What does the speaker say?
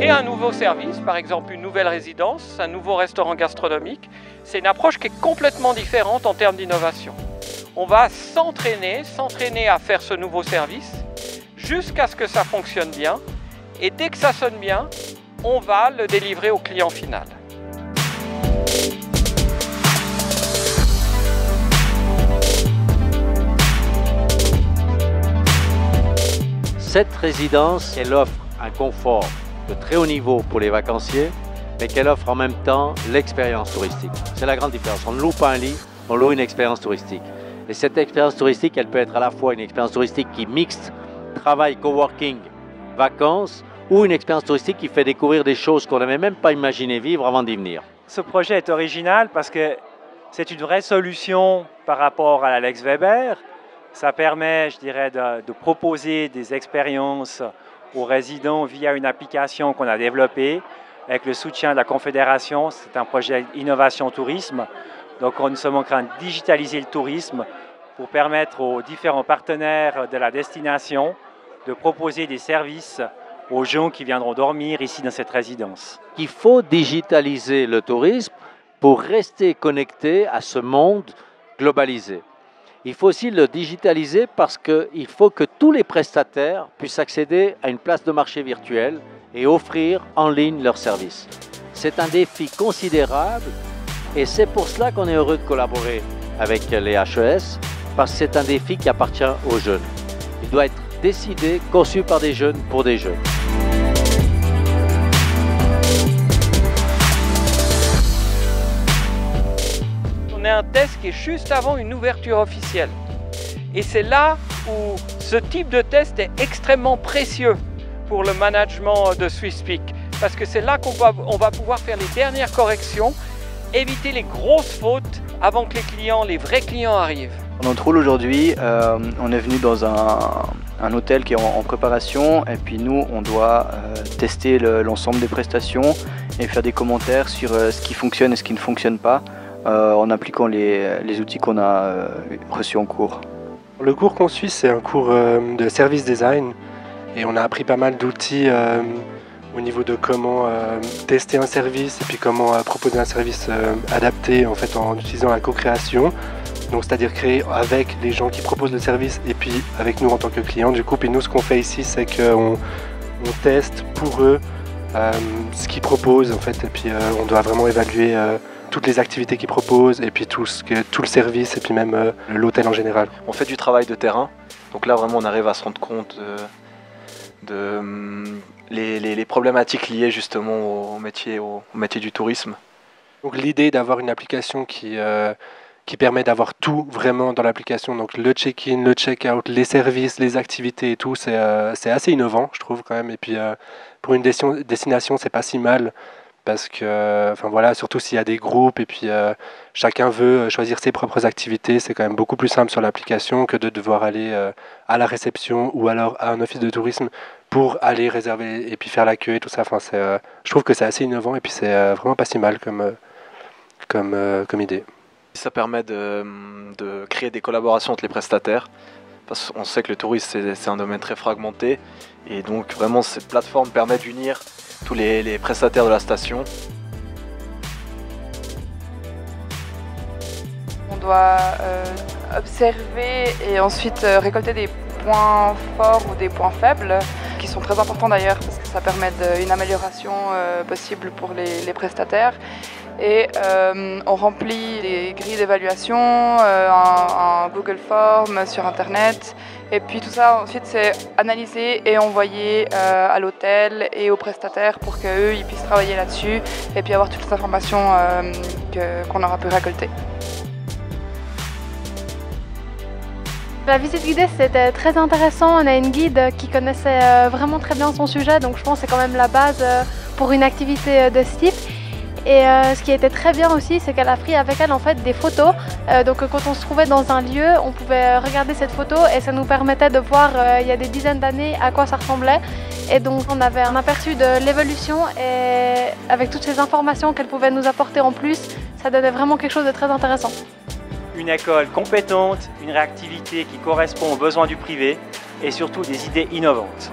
créer un nouveau service, par exemple une nouvelle résidence, un nouveau restaurant gastronomique, c'est une approche qui est complètement différente en termes d'innovation. On va s'entraîner à faire ce nouveau service jusqu'à ce que ça fonctionne bien. Et dès que ça sonne bien, on va le délivrer au client final. Cette résidence, elle offre un confort de très haut niveau pour les vacanciers, mais qu'elle offre en même temps l'expérience touristique. C'est la grande différence. On ne loue pas un lit, on loue une expérience touristique. Et cette expérience touristique, elle peut être à la fois une expérience touristique qui mixte travail, coworking, vacances, ou une expérience touristique qui fait découvrir des choses qu'on n'avait même pas imaginé vivre avant d'y venir. Ce projet est original parce que c'est une vraie solution par rapport à la Lex Weber. Ça permet, je dirais, de proposer des expériences aux résidents via une application qu'on a développée avec le soutien de la Confédération. C'est un projet Innovation Tourisme. Donc, nous sommes en train de digitaliser le tourisme pour permettre aux différents partenaires de la destination de proposer des services aux gens qui viendront dormir ici dans cette résidence. Il faut digitaliser le tourisme pour rester connecté à ce monde globalisé. Il faut aussi le digitaliser parce qu'il faut que tous les prestataires puissent accéder à une place de marché virtuelle et offrir en ligne leurs services. C'est un défi considérable et c'est pour cela qu'on est heureux de collaborer avec les HES parce que c'est un défi qui appartient aux jeunes. Il doit être décidé, conçu par des jeunes pour des jeunes. On a un test qui est juste avant une ouverture officielle. Et c'est là où ce type de test est extrêmement précieux pour le management de SwissPeak. Parce que c'est là qu'on va pouvoir faire les dernières corrections, éviter les grosses fautes avant que les vrais clients arrivent. On entre aujourd'hui, on est venu dans un hôtel qui est en préparation et puis nous on doit tester l'ensemble des prestations et faire des commentaires sur ce qui fonctionne et ce qui ne fonctionne pas en appliquant les outils qu'on a reçus en cours. Le cours qu'on suit, c'est un cours de service design et on a appris pas mal d'outils au niveau de comment tester un service et puis comment proposer un service adapté en fait en utilisant la co-création. Donc c'est-à-dire créer avec les gens qui proposent le service et puis avec nous en tant que clients du coup. Puis nous ce qu'on fait ici c'est qu'on teste pour eux ce qu'ils proposent en fait et puis on doit vraiment évaluer toutes les activités qu'ils proposent et puis tout le service et puis même l'hôtel en général. On fait du travail de terrain, donc là vraiment on arrive à se rendre compte les problématiques liées justement au métier du tourisme. Donc l'idée d'avoir une application qui permet d'avoir tout vraiment dans l'application, donc le check-in, le check-out, les services, les activités et tout, c'est assez innovant je trouve quand même. Et puis pour une destination c'est pas si mal parce que, enfin voilà, surtout s'il y a des groupes et puis chacun veut choisir ses propres activités, c'est quand même beaucoup plus simple sur l'application que de devoir aller à la réception ou alors à un office de tourisme pour aller réserver et puis faire la queue et tout ça. Enfin, je trouve que c'est assez innovant et puis c'est vraiment pas si mal comme idée. Ça permet de créer des collaborations entre les prestataires parce qu'on sait que le tourisme c'est un domaine très fragmenté et donc vraiment cette plateforme permet d'unir tous les prestataires de la station. On doit observer et ensuite récolter des points forts ou des points faibles qui sont très importants d'ailleurs parce que ça permet une amélioration possible pour les prestataires. Et on remplit des grilles d'évaluation, un Google Form sur Internet. Et puis tout ça, ensuite, c'est analysé et envoyé à l'hôtel et aux prestataires pour qu'eux ils puissent travailler là-dessus et puis avoir toutes les informations qu'on aura pu récolter. La visite guidée, c'était très intéressant. On a une guide qui connaissait vraiment très bien son sujet, donc je pense que c'est quand même la base pour une activité de ce type. Et ce qui était très bien aussi, c'est qu'elle a pris avec elle en fait des photos. Donc quand on se trouvait dans un lieu, on pouvait regarder cette photo et ça nous permettait de voir il y a des dizaines d'années à quoi ça ressemblait. Et donc on avait un aperçu de l'évolution et avec toutes ces informations qu'elle pouvait nous apporter en plus, ça donnait vraiment quelque chose de très intéressant. Une école compétente, une réactivité qui correspond aux besoins du privé et surtout des idées innovantes.